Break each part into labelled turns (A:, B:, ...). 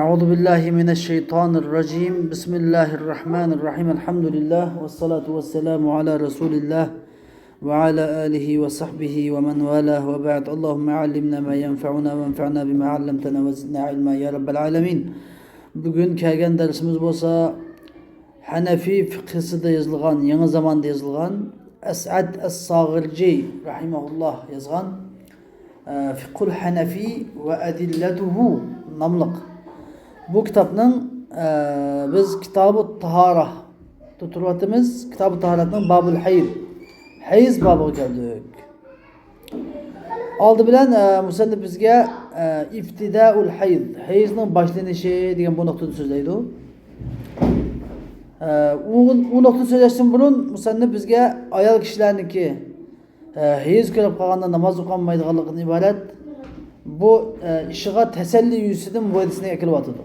A: أعوذ بالله من الشيطان الرجيم بسم الله الرحمن الرحيم الحمد لله والصلاة والسلام على رسول الله وعلى آله وصحبه ومن والاه وبعد اللهم علمنا ما ينفعنا وانفعنا بما علمتنا وزدنا علما يا رب العالمين. Bugün kelgen dersimiz bolsa Hanefi fıkhısıda yazılgan, yeni zamanda yazılgan Es'ad Es-Sagirci rahimahullah yazgan Fikhul Hanefi ve Edilletuhu namlık. Bu kitapның biz Kitab-ı Tahara tuturvatımız. Kitab-ı Taharatның Babul Hayz. Hayz babı geldik. Aldı bilen musannif bizge İftidaul Hayz. Hayzның başlanışı degan bu noktada sözleydi. O noktada sözleştin burun musannif bizge ayal kişilerniki hayz görüp kalganda namaz okanmaydiganlıktan ibaret bu işiga teselli yüzüdün bu edisine ekilip atıdı.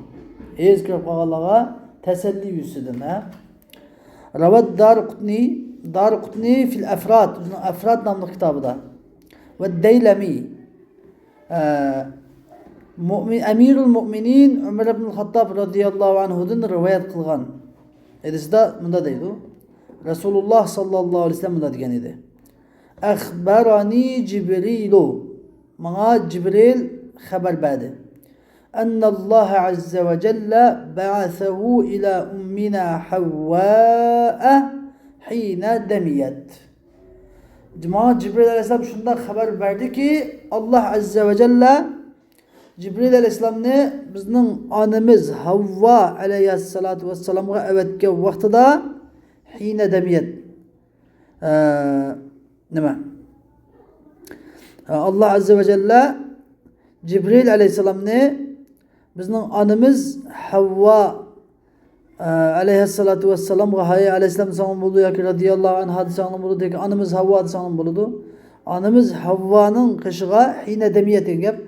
A: Hayz görüp kalganlığa teselli yüzüdün. Ravat Daraqutni fil Efrat, Efrat namlı kitabı da. Ve Deylemi Emirul Mu'minin Ömer ibn Hattab radıyallahu anhu'dan rivayet kılgan. Edisi de bunda deydi. Resulullah sallallahu aleyhi ve sellem bunda diyen idi. Akhbarani Cibrilu, bana Cibril haber verdi. Enne Allah azze ve celle ba'asehu ila ummina Havva'e hine demiyet. Bana Cibril aleyhisselam şundan haber verdi ki Allah azze ve celle Cibril aleyhisselamni bizning anamiz Havva aleyhissalatu vesselamga evetken vaqtida hine demiyet. Nima? Allah azze ve celle Cibril aleyhisselamni bizning anamiz Havva aleyhissalatu vesselamga hayy aleyhisselam sanın buldu yoki radiyallahu anh hadisanın buldu ki anamiz Havva sanın buldu. Anamiz Havva'nın kışıga hine demiyet degan gap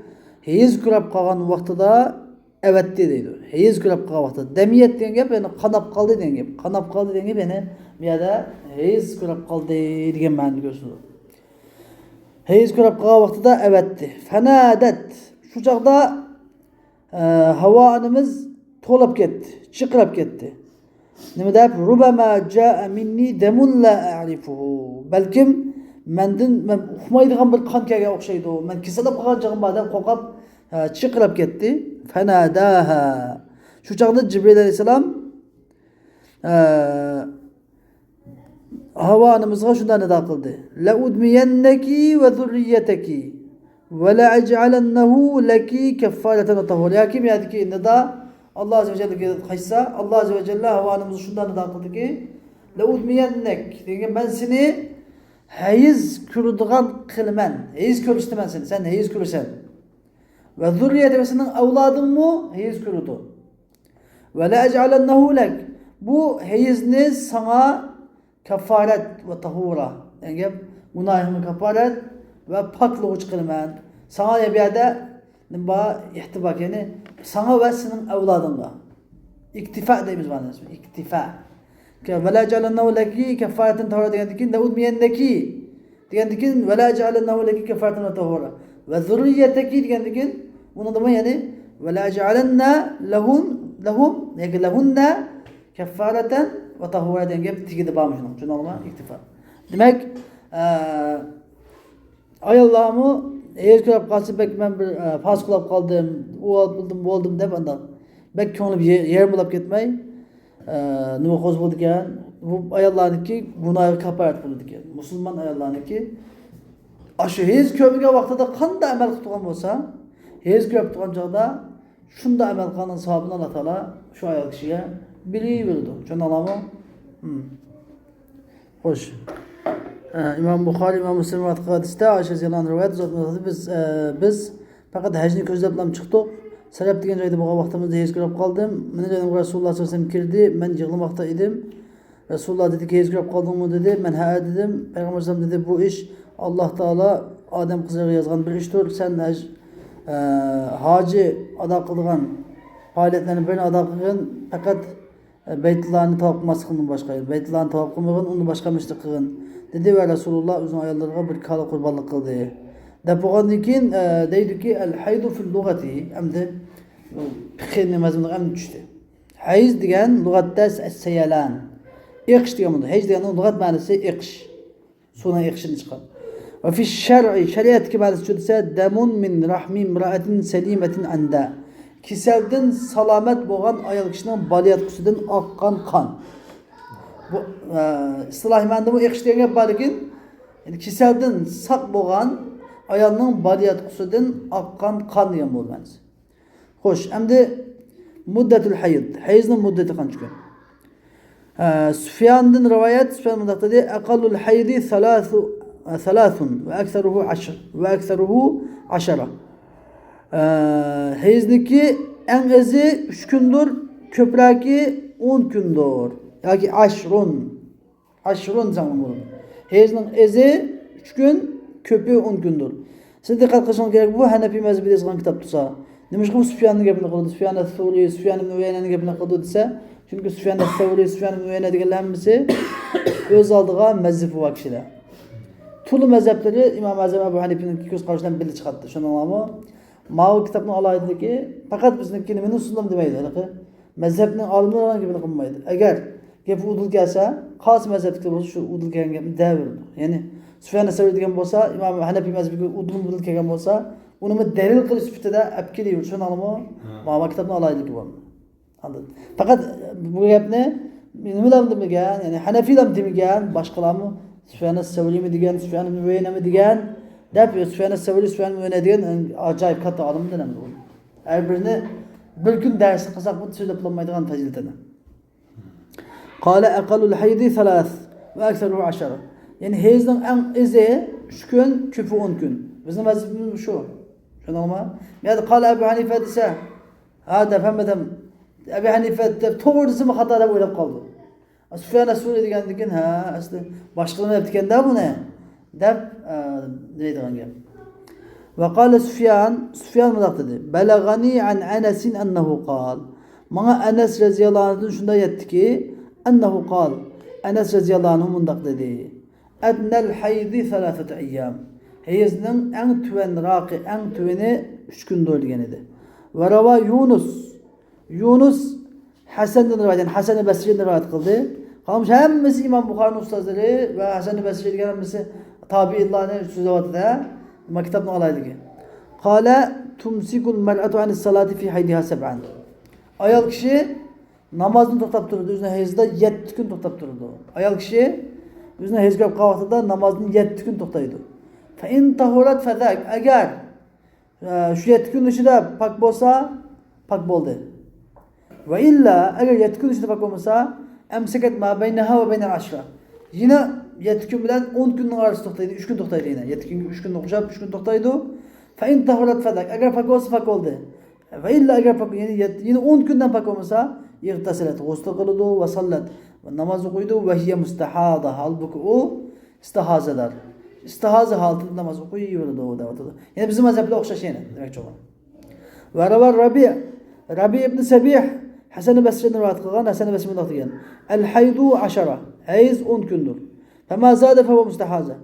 A: hayz kurab qolgan vaqtida evetdi deydi. Hayz kurab qolgan vaqtida demiyet degan gap yani qanab qoldi degan gap. Qanab qoldi degan gap yani bu yerda hayz kurab qoldi degan ma'noni ko'rsatadi. Hayz kurab qolgan vaqtida evetdi. Fanadat shu chaqda Havva anamiz to'lab ketdi, chiqirib ketdi. Nima deb? Rubama jaa minni damun la a'rifuhu. Balkim men uqmaydigan bir qon kelgan o'xshaydi. Men kasalab qolgan chog'im bor deb qo'rqib chiqirib ketdi. Fanadaha. Shu chaqda Jibril alayhisalom Havva onamizga shunday nido qildi. La udmiyannaki va zurriyataki va la aj'alannahu laki kaffaratan wa tahur. Yakim yadiki nido Allah azze ve celle'ga qaytsa Allah azze ve celle Havva onamizni shunday nido qildiki la udmiyannak degan men seni hayz ko'radigan qilman. Hayz ko'rishdiman seni. Sen hayz ko'rasan. Ve zurriyetinin avladınmı hayz ko'radi. Ve la aj'alannahu lak. Bu hayzni sana kafaret ve tahura. Yani günahını kafaret ve paklığı qilman. Sana bir yerde nima ihtibak yani sana ve senin avladınla. İktifa deymiz bana ismi. İktifa. Ve la aj'alannahu laki kafareten tahura degandikin la udmiyannaki degandikin ve la aj'alannahu laki kafareten ve tahura. Ve zurriyeteki degandikin bunun da yani ve la aj'alanna lahum yani lahunna kafareten ve tahura degan gap tigidi bormi shuni. Tushundingmi? İktifa. Demek ayollarımı hayz ko'rib qolsa bek men bir fas qilib qoldim, u bildim, bo'ldim deb anda bek ko'nglim yerim bo'lib ketmay nima qo'z bo'ldi ekan? Bu ayollarniki gunohi kafarat bo'ladi ekan. Musulmon ayollarniki shu hayz ko'rmagan vaqtida qanday amal qilib turgan bo'lsa, hayz ko'rib turgan chog'da shunday amal qilgan savobini Alloh taolo shu ayol kishiga beraveradi. Tushundinglarmi? Xo'sh. İmam Buxoriy, İmam Müslim hadisda Ayşe radhiyallohu anha rivoyat biz faqat hajni ko'zlab chiqdik. Sarab degan joyda bo'lgan vaqtimizda hayz ko'rib qoldim. Meni joyimga Rasululloh sallallohu alayhi vasallam kirdi. Men yig'lamoqda edim. Rasululloh dedi ki hayz ko'rib qoldingmi dedi. Men ha dedim. Payg'ambar sallam dedi bu ish Alloh taolo odam qizlarga yozgan bir ishdir. Sen hoji ado qilgan faoliyatlarni birini ado qilgan faqat Beytullah'ni tavaf qilmaslikdan boshqa. Beytullah'ni tavaf qilmagan, uni boshqa ishni qilgan. Dedi ve Resulullah uzun ayollarga bir kala kurbanlık kıldı. Dep oğandan keyin deydi ki el haydu fil lugati. Hamda fiqhning mazmuni ham tushdi. Hayz degan lug'atda sayalan. Iqish degan bunda. Hayz degan lug'at ma'nosi iqish. Suvdan iqishini chiqadi. Va fi shar'i shariatga ma'nosi desa damun min rahmi imra'atin salimatin anda. Kasaldan salomat bo'lgan ayol kishining baliyat qusidan oqqan qon. Bu istilohiy ma'noda bu iqish degan bor lekin yani kasaldan saq bo'lgan ayolning baliyat qusidan oqqan qon degan bo'lmaz. Xo'sh, endi muddatul hayd. Hayzning muddati qancha kun? Sufyandan rivoyat, Sufyan mundaq dedi, aqallul haydi thalathun va aktharuhu 10 va aktharuhu 10. Hayzniki eng azi 3 kundir, ko'pragi 10 kundir. Yoki ashrun zaman bo'ladi. Hayzning azi 3 kun, ko'pi 10 kundir. Siz diqqat qilishingiz kerak, bu Hanafi mazhabida yozilgan kitob tursa. Nimishqa Sufyanning gapini qildi? Sufyan as-Sawri, Sufyan ibn Uyaynaning gapini qildi desa, chunki Sufyan as-Sawri, Sufyan ibn Uyayna deganlar hammasi o'z oldiga mazhab va kishilar. Turli mazhablari Imom Azam Abu Hanifaning ko'z qarashidan bilib chiqadi. Shuningmi? Ma'u kitobning aloyidligi faqat bizniki nimani usullam demaydi. Mazhabning olimlari gapini qilmaydi. Agar gap udul kelsa, xos mazhabga bo'lsa shu udul kelgan gapni davirdi. Ya'ni Sufyan as-Sawri degan bo'lsa, Imom Hanafi mazhabiga udul kelgan bo'lsa, uni dalil qilish sifatida olib kelaverdi. Shuningmi? Ma'u kitobning aloyidligi bor. Anladın. Fakat bu gapni nimalar demagan, ya'ni Hanafilar demagan, boshqalarmi Sufyan as-Savri mi degan, Sufyan ibn Uyayna mi degan, deb Sufyan as-Savri, Sufyan ibn Uyayna degan ajoyib katta olimdan ham bu. Har birini bir kun dars qilsak bu so'zlab bo'lmaydigan fazilatini. Qala aqallul haydi 3 va aktharuhu 10. Ya'ni hayzning eng izi 3 kun, ko'pi 10 kun. Bizning mazhabimiz shu. Shuningmi? Yani qala Abu Hanifa desa, hada fahmadim. Abu Hanifa to'g'risimi xato deb o'ylab qoldi. Sufyan as-Sawri degandikin, ha, asli boshqalar aytganda buni deb deydigan gap. Va qala Sufyan mundaq dedi. Balagani an Anas annahu qal. Menga Anas roziyallohu anhu shunday aytdiki, annahu qal. Anas roziyallohu anhu mundaq dedi. Adnal haydi 3 ayyam. Hayzning eng tuvanroqi, eng tuvani 3 kun degan edi. Va rava Yunus Hasan'dan rivoyat, Hasan al-Basri'dan rivoyat qildi. Qolmuş hammasi Imom Buxoriy ustozlari va Hasan al-Basri degan hammasi tabiinlarning so'zlayotdi. Maktabni olaylik. Qala tumsikul mar'atu anis salati fi haydiha 7. Ayol kishi namozni to'xtab turdi, o'zining hayzida 7 kun to'xtab turdi. Ayol kishi o'zining hayzga qolib namozni 7 kun to'xtaydi. Fa in tahurat fadak, agar shu 7 kun ichida pok bo'lsa, pok bo'ldi. Ve illa eğer 7 kun içinde bakılmasa emseket ma beyneha ve beynel 10. Yine 7 gün bilen 10 günün arası toktaydı, 3 gün toktaydı yine. 7 gün 3 gün okuşap 3 gün toktaydı. Fe in tahurat fadak. Eğer pak olsa pak oldu. Ve illa eğer pak yine 10 günden pak olmasa yıgtaselet, guslu kılıdı ve sallat. Ve namazı koydu ve hiye mustahada. Halbuki o istihazeler. İstihaze halinde namazı koyuyordu o da. Yani bizim mezheple okşaş yine. Demek çok. Ve ravar Rabi ibn Sabih Hasan al-Basri'den rivoyat qilgan, Hasan al-Basri bunday degan. Al-haydu 10. Hayz 10 kundir. Fama zada fa mustahaza.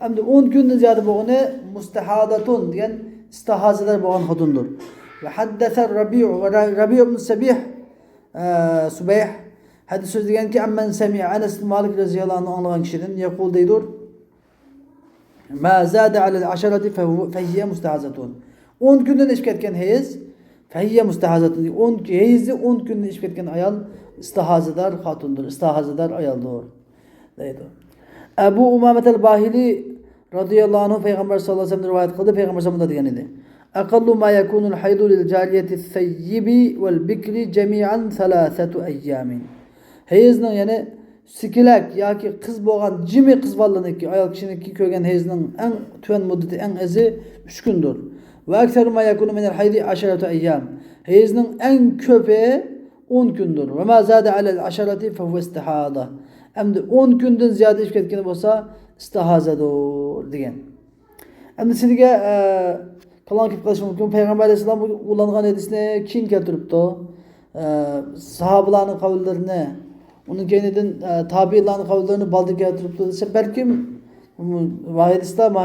A: Endi 10 kundan ziyada bo'lgani mustahadatun degan istihazalar bo'lgan xotindir. Va haddatha Rabi ibn Sabih Subayh hadis so'z deganki, amman sami'a Anas ibn Malik roziyallohu anhu anlagan kishidan yaqul deydir. Ma zada ala al-10 fa hiya mustahazatun. 10 kundan ishib ketgan hayz Fahiyye mustahazatun. 10 hayzi 10 kunni ishib ketgan ayol istihazadar xotindir, istihazadar ayoldir. Deydi. Abu Umamat al-Bahili radhiyallohu anhu payg'ambar sollallohu alayhi vasallam rivoyat qildi, payg'ambar sollallohu degan edi. Aqallu ma yakunu al-haydu lil jariyati as-sayyibi wal bikri jami'an 3 ayyamin. Hayzning ya'ni sikilak yoki qiz bo'lgan jimi qiz bolaniki, ayol kishiniki ko'rgan hayzning eng tuvan muddati eng azi 3 kundir. Ve akseru ma yakunu min al-haydi 10 ayyam. Hayzning eng ko'pi 10 kundir. Ve ma zada ala al-10 fa huwa istihada. Endi 10 kundan ziyada ishib ketgan bo'lsa, istihazadir degan. Endi sizga kalon kelib qolishi mumkin. Payg'ambar alayhisalom ulangan hadisni keyin keltiribdi. Sahobalarning qavllarini, uning keyinidan tabiinlarning qavllarini baldi keltiribdi desa, balkim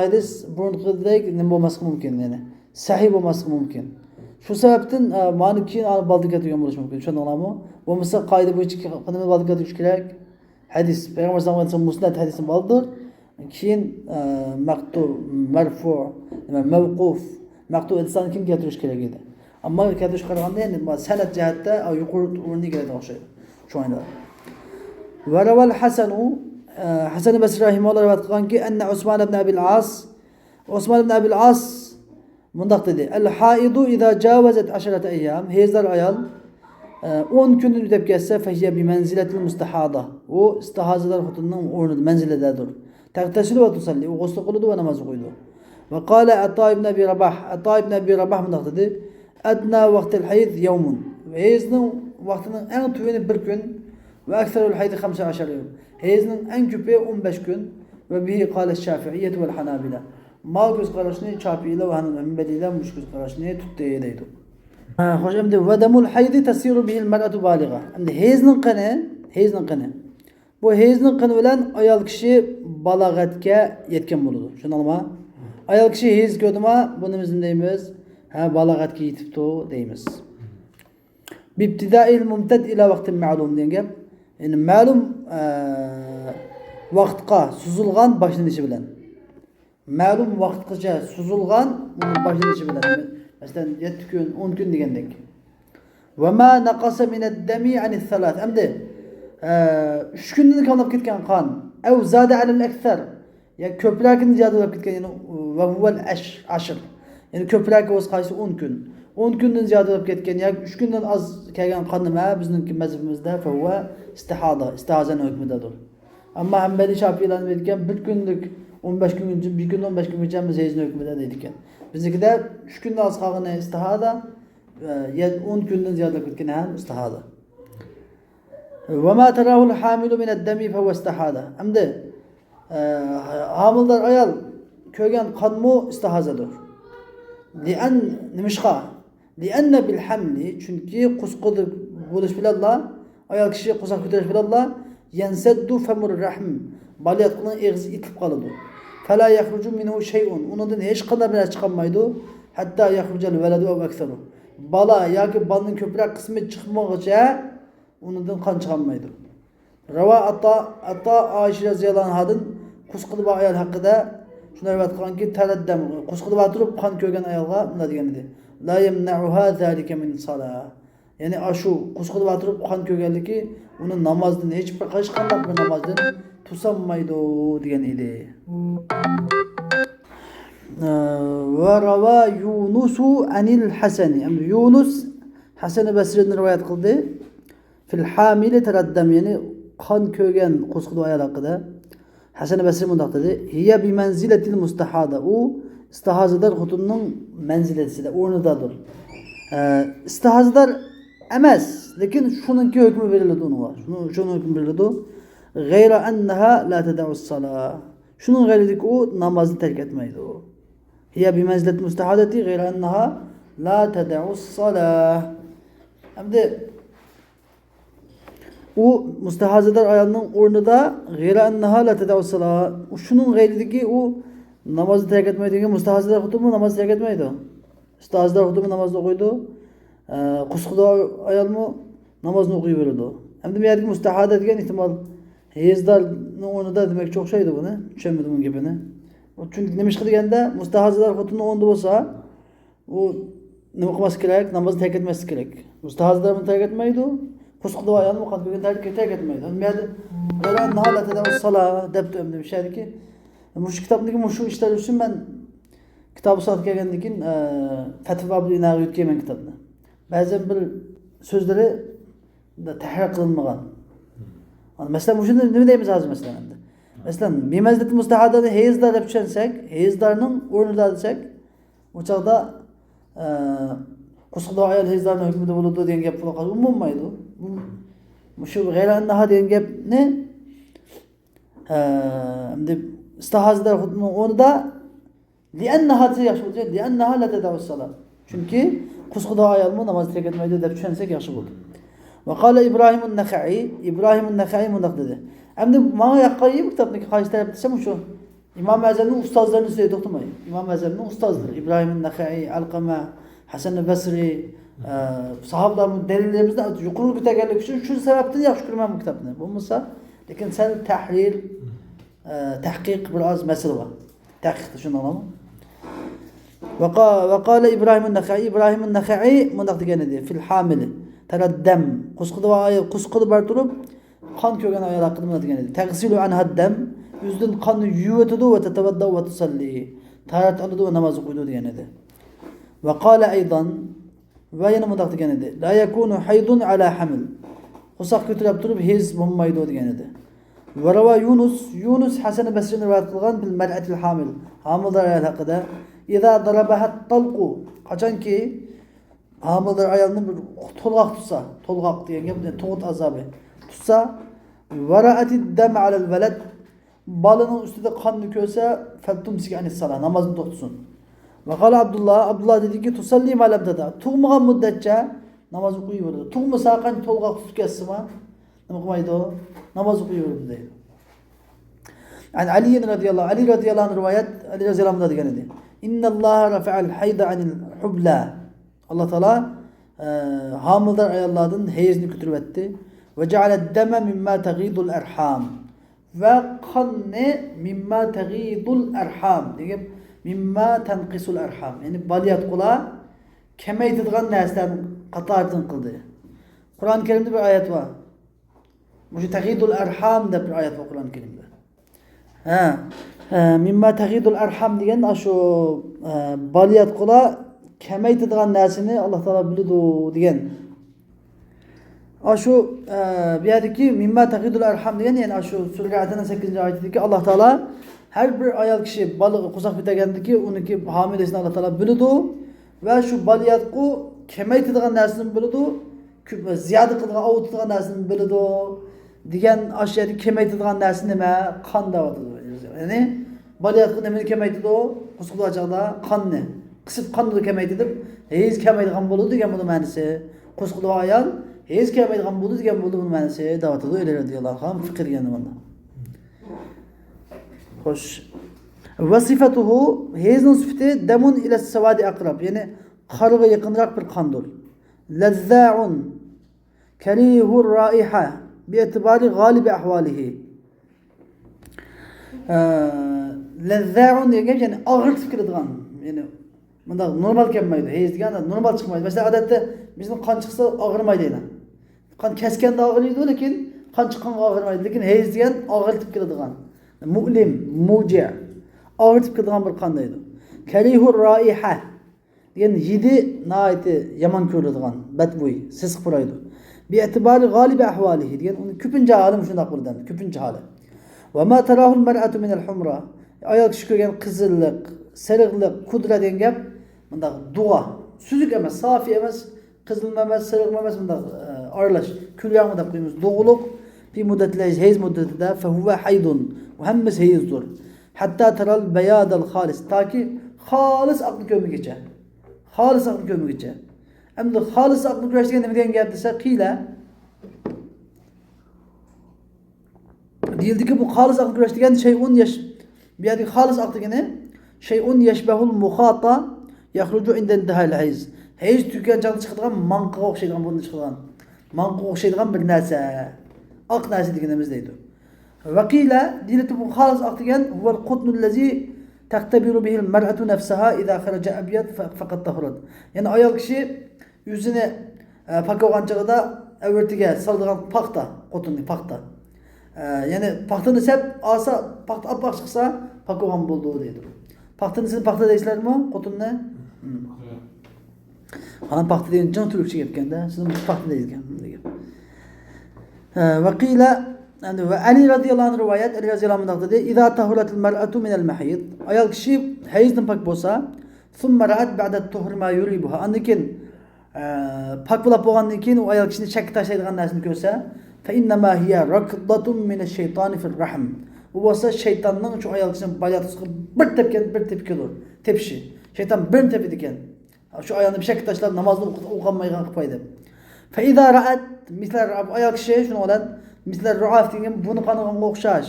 A: hadis burunqidek nima bo'lmasligi mumkin, ya'ni sahih bo'lmasligi mumkin. Shu sababdan mani keyin olib baldiq keltirgan bo'lishi mumkin. Tushundinglarmi? Bo'lmasa qoida bo'yicha qanday baldiq keltirish kerak? Hadis, Payg'ambar sollallohu alayhi vasallam musnad hadisini baldir. Keyin maqtu, marfu, mavquf, maqtu inson kim keltirish kerak edi. Ammo keltirish qaraganda endi sanad jihatda yuqori o'rniga keladi o'xshaydi. Shu o'yinda. Va rawal Hasanu Hasan Basri rahimahulloh rivoyat qilganki, anna Usmon ibn Abil As Osman ibn Abil As mundaq dedi. El-haidu iza javazat 10 ayyam, hezar ayal 10 kunni o'tib ketsa, fahiya bi manzilatil mustahada. O istihazalar xotinning o'rnida, manziladadir. Tagtasilu va tusalli, u g'usl qiladi va namoz o'qiydi. Va qala Ato ibn Abi Rabah, Ato ibn Abi Rabah mundaq dedi. Adna vaqtil hayd yawmun. Hezning vaqtining eng tuvini 1 kun va aksarul hayd 15 yawm. Hezning eng ko'pi 15 kun va bihi qala Shafi'iyyah wal Hanabila. Mal göz qarashini Şafiiler ve Hanbeliler muş göz qarashini tuttu deydi. Xo'sh, endi vadamul haydi tasiru bihil mar'atu baligha. Endi hezning qani. Bu hezning qani bilan ayol kishi balog'atga yetgan bo'ladi. Tushundingmi? Ayol kishi hez ko'rdimi? Buni biz deymiz, ha balog'atga yetibdi deymiz. Bibtida'il mumtad ila vaqtin ma'lum degan gap. Endi ma'lum vaqtga suzilgan boshlanishi bilan. Ma'lum vaqtgacha suzilgan uni boshlanishi bilan. Masalan 7 kun, 10 kun degandek. Va ma naqasa min ad-dami an-thalath. Endi 3 kundan qolib ketgan qon, aw zada al-akthar. Ya ko'pragini ziyodalab ketgan, ya'ni va huval ashr. Ya'ni ko'pragi o'z qaysi 10 kun. 10 kundan ziyodalab ketgan yoki 3 kundan az kelgan qon nima? Bizning mazhabimizda fa huwa istihada, istihazani hukmidadir. Ammo Hanbali Shafiilarning aytgan 1 kunlik 15 gün, bir gün 15 gün geçeceğimiz hezin hükmüde dedik. Bizdeki 3 günde az kalığına istihada, 10 günden ziyade bitkin hem istihada. Ve ma terahul hamilu min ad-dami fe huve istihada. Hamdi hamildar ayal kögen kanmu istihazadır. Li'an nimişqa? Li'anne bil hamli, çünkü kuskudu buluş bilallah, ayal kişi kusak kütürüş bilallah, yenseddu femur rahm. Baliyatqının eğzi itip kalıdı. Fela yahrucu minhu şey'un. Ondan hiç kadar bir çıkamaydı. Hatta yahrucel veledu ev ekseru. Bala yoki balning ko'proq qismi chiqmoqcha ondan qon chiqmaydi. Rava Atta Aisha radhiyallohu anhadan qusqilib ayol haqida shunday rivoyat qilganki, taraddam qusqilib turib qon ko'rgan ayolga bunday degan edi. La yamna'uha zalika min salah. Ya'ni ashu qusqilib turib qon ko'rganligi uni namozdan hech qanday bir namozdan tusanmaydi degan edi. Ve rava Yunusu anil Hasani. Yunus Hasan Basri'den rivayet kıldı. Fil hamile teraddam, yani kan kögen qusqulu ayol haqida. Hasan Basri mundaq dedi. Hiya bi manzilatil mustahada. U istihazadar xotinning manzilasida, o'rnidadir. Istihazadar emas, lekin shuningki hukmi beriladi unga. Shunning hukmi beriladi. G'ayra annaha la tad'us salah. Şunun g'ayridagi u namozni tark etmaydi. Hiya bi manzilati mustahadati g'ayra annaha la tad'us salah. Endi u mustahazadar ayolning o'rnida g'ayra annaha la tad'us salah. Şunun g'ayridagi u namozni tark etmaydi degan mustahazadar xotimi namozni tark etmaydi. Mustahazadar xotimi namozni o'qiydi. Qusqida ayolmi namozni o'qiyveradi. Endi bu yerda mustahada degan ehtimol hezdarning o'rnida demakchi o'xshaydi buni. Tushunmadim bu gapini. Chunki nima ish qilganda mustahazadar xotinning o'rnida bo'lsa, u nima qilmas kerak? Namozni tark etmaslik kerak. Mustahazadar buni tark etmaydi. Qusqida ayolni qanday tark etmaydi. Bu yerda "Valan nahalata salah" debdi endi bir şeyki. Mush kitobdagi shu ishlar uchun men kitob sotib kelgandan keyin Fatva bilan inaga yutganman kitobni. Ba'zan bir so'zlari tahrir qilinmagan. Mesela bu şimdi ne deyimiz hazır mesela. Mesela bimazleti mustahadada hezdar deb tushunsak, hezdarning o'rnida desak, o chaqda qusqida ayol hezdarning hukmida bo'ladi degan gap bo'lmaydi. Shu g'ayrannaha degan gapni endi istihazadar xudning o'rnida li'annaha yaxshi bo'ladi. Li'annaha la tad'us salat. Chunki qusqida ayolmi namoz tark etmaydi deb tushunsak yaxshi bo'ladi. Ve kâle İbrahim'un Nekha'i, İbrahim'un Nekha'i mundaq dedi. Endi bana yaqqayı bu kitapdaki qaysi taraf desem şu. İmam Azam'ın ustazlarını söyledi, to'xtamay. İmam Azam'ın ustazları İbrahim'un Nekha'i, Alqama, Hasan al-Basri sahabalarning dalillarimizni yuqori ko'targanlik uchun shu sababdan yaxshi ko'raman bu kitobni. Bo'lmasa, lekin sal tahrir tahqiq biroz masala bor. Tahqiqda shuni olamı. وقال إبراهيم النخعي mundaq degan edi fil hamil taraddam qusqidi bar turib qon ko'rgan ayol haqida mundaq degan edi tagsilu anha dam yuzdan qonni yuvitadi va tatavadda va tusalli tarat oladi va namoz o'qiydi degan edi وقال أيضا va yana mundaq degan edi la yakunu haydun ala hamil qusoq ko'tarib turib hez bo'lmaydi degan edi وروى يونس حسن البصري rivoyat qilgan bil mar'atil hamil homildor ayol haqida إذا ضربها الطلق qachonki homildor ayolni bir to'lg'oq tutsa to'lg'oq degan gap tug'ut azobi tutsa vara'atid dam ala al walad bolaning ustida qonni ko'rsa faltumsik anis salat namozni to'xtatsin va qala Abdullah dediki tusalli ma lam tada tug'magan muddatcha namoz o'qiyverdi tug'masa qancha to'lg'oq tutib ketsimi nima qilmaydi namoz o'qiyverdi deydi عن علي رضي الله عنه روايات علي رضي الله عنه degan edi إن الله رفع الحيض عن الحبلى Allah Teala hamildor ayollardan heyizni ko'tarib etdi ve ceale deme mimma tagidul erham ve qonni mimma tagidul erham degan mimma tanqisul erham yani baliyat qula kamaytirgan narsalarni qatoridan qildi. Qur'on Karimda bir oyat bor. Bu tagidul erham deb bir oyat bor Qur'on Karimda. Mimma tagidul erham degan shu baliyat qula kamaytirgan narsani Alloh taolo biladi degan. Shu bu yerdagi mimma tagidul erham degan ya'ni shu sura 8-oyatidagi Alloh taolo har bir ayol kishi balig'i qusoq ko'targandiki uniki homilasini Alloh taolo biladi va shu baliyatqu kamaytirgan narsani biladi, ziyoda qilgan ovutgan narsani biladi degan ashyoda kamaytirgan narsa nima? Qon davati. Ya'ni baliyatqu nimani kamaytirdi? Qusoqda chaqda qonni qisib qonni kamaytirib, hech kamaytirgan bo'ladi degan bu ma'nosi. Qusoqda ayol hech kamaytirgan bo'ladi degan bu ma'nosi davatidir. Öyle radiyallohu anhu fikr degan bunda. Xo'sh. Vasifatuhu hezning sifati damun ila savadi aqrab, ya'ni qariga yaqinroq bir qondir. Lazza'un karihur raiha bi e'tibari g'alibi ahvalihi. Lazza'un degan ya'ni og'ir kiradigan, ya'ni bunda normal kelmaydi. Hez deganda normal chiqmaydi. Masalan, odatda bizning qon chiqsa og'irmaydi yana. Qon kaskanda og'irlaydi, lekin qon chiqqanda og'irmaydi. Lekin hez degan og'irtib kiradigan. Mu'lim, muji' og'irtib kiradigan bir qon deydi. Karihur raiha degan hidi nihoyatda yomon ko'radigan, badbo'y, sisiq buraydi. Bi e'tibari g'alibi ahvalihi degan uni ko'pincha olim shunday qiladi, ko'pincha holi. Va ma tarahu al-mar'atu min al-humra ayol kishi ko'rgan qizillik, sariqlik, qudra degan gap bunda duo, suzuk emas, sofi emas, qizilma emas, sariqma emas, bunda aralash, kulyami deb qo'yamiz. Doğuluk fi muddatlar hayz muddatida fa huwa haydun va hammasi hayzdur. Hatta taral bayad al-khalis taki xolis aql ko'migicha. Xolis aql ko'migicha. Endi xolis aql ko'rish degan nima degan gap desa qiyla. Deyildiki bu xolis aql ko'rish degan shay'un yash. Bu yerda xolis aql degani shay'un yashbahul mukhata yakhruju inda intihal hayz. Hayz tugan joyda chiqadigan manqaga o'xshaydigan bundan chiqadigan. Manqaga o'xshaydigan bir narsa. Aq narsa deganimiz deydi. Vaqila deyiladi bu xolis aq degan huval qutnul lazi taqtabiru bihi al-mar'atu nafsaha idha kharaja abyad faqat tahurat. Yani ayol kishi yuzini pakogan chog'ida avrtiga soldigan paxta, qo'tinni paxta. Yani paxtani sep olsa, paxta oppoq chiqsa pakogan bo'ldi deydi. Paxtani siz paxta deysizlarmi? Qo'tinni? Ana paxta degan jon turkcha ketganda, siz paxta deysiz degan. Vaqila ve Ali radıyallahu anh rivayet Ali radıyallahu anh dedi İza tahuratul mar'atu minel mahid ayol kishi hayzdan pak bo'lsa thumma ra'at ba'da tuhur ma yuribuha andikin pak bo'lgandan keyin u ayol kishini shak tashlaydigan narsani ko'rsa fa inna ma hiya raqdatun minash shaytoni fil rahm bu bo'lsa shaytonning shu ayol kishini balyatisiga bir tepkidir tepishi shayton bir tepidi ekan shu ayolni bir shak tashlab namozni o'qimaygan qilib qo'ydi fa iza ra'at mislar ayol kishi shuni bilan mislar ru'af degan buni qaniganga o'xshash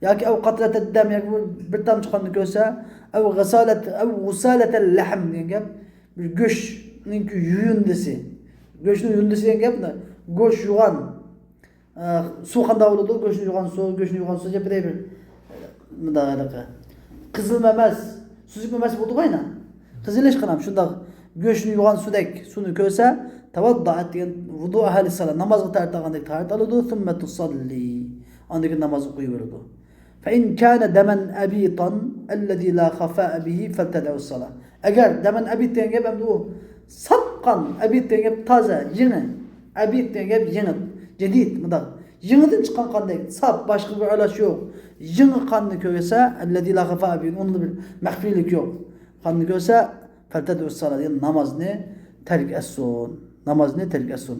A: yoki av qatrat ad-dam yoki bir tomchi qonni ko'rsa av ghusalat al-lahm degan gap bir go'sht yuyundisi. Go'shtni yuyundisi degan gapni. Go'sht yugan. Suv qanday bo'ladi? Go'shtni yugan suv deb bir mudag'alaqa. Qizilma emas, suzukma emas bo'ldi qo'yna. Qizilish qilам shunda go'shtni yugan sudek suvni ko'rsa, tavadda'at degan vudu ahli salat namozga tartagandek tartaladi, thumma tusalli. Andaki namazı qo'yveradi. Fa in kana daman abitan alladhi la khafa'a bihi faltad'u as-salah. Agar daman abit degan gap endi u sapqan abit degan gap toza, yeni. Abit degan gap yeni, jadid mudaq. Yenidan chiqqan qanday sap boshqa bir ilash yo'q. Yeni qonni ko'rsa alladhi la khafa'a bihi unda bir maxfiylik yo'q. Qonni ko'rsa faltad'u as-salah yani namozni tark etsin. Namozni tark etsin.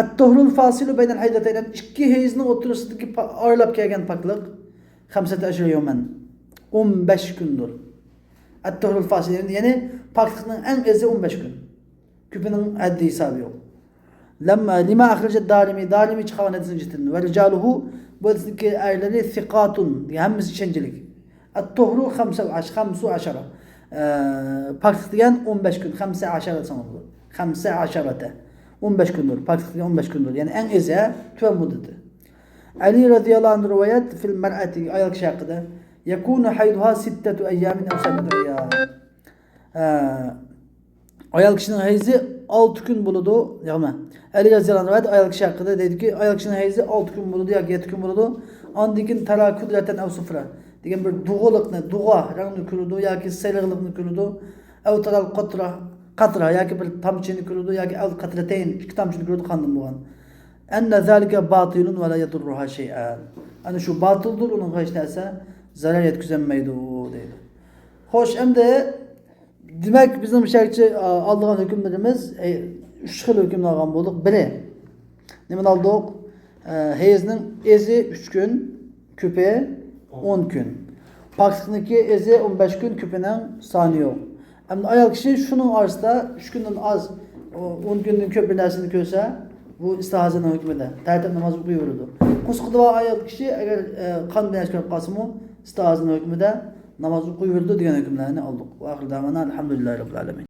A: At-tuhrul fasilu beynel haydatayn ikki heyzning o'rtasidagi aralab kelgan poklik 15 yawman 15 kundir. At-tuhrul fasil yani poklikning eng ezi 15 kun. Ko'pining addi hisobi yo'q. Lima akhrajat darimi chiqargan hadisni jitin va rijaluhu bu hadisniki aylari thiqatun hammasi ishonchlik. At-tuhru 15 poklik degan 15 kun 15 sanılır. 15 15 gündür. Pakistan 15 gündür. Yani en ezi tüven muddeti. Ali radıyallahu anh rivayet fil mer'ati ayal kişi hakkında yakunu hayduha 6 ayyamin ev 7 ayyam. Ayal kişinin hayızı 6 gün buludu. Yani Ali radıyallahu anh rivayet ayal kişi hakkında dedi ki ayal kişinin hayızı 6 gün buludu ya 7 gün buludu. Andikin tara kudreten ev sıfıra. Digen bir duğalıkını, duğa rangını kürüdü ya ki seyirlikini kürüdü. Ev taral qatra yoki bir tamchini ko'rdi yoki al qatratayn ikki tamchini ko'rdi qandim bo'lgan. Anna zalika batilun va la yadurruha shay'an. Ana shu batildir, uning hech narsa zarar yetkazmaydi deydi. Xo'sh, endi demak bizning sharqchi olgan hukmlarimiz 3 xil hukm olgan bo'ldik. Biri nima oldik? Heyzning ezi 3 kun, ko'pi 10 kun. Poklikniki ezi 15 kun, ko'pining soni yo'q. Hem ayal kişi şunun arasında 3 günden az 10 günden köp bir dersini görse bu istihazının hükmede tertip namazı buyurdu. Kuskuda ayal kişi eğer kan ders köp kasımı istihazının hükmede namazı buyurdu diyen hükümlerini aldık. Ve ahir davana elhamdülillahi rabbil alemin.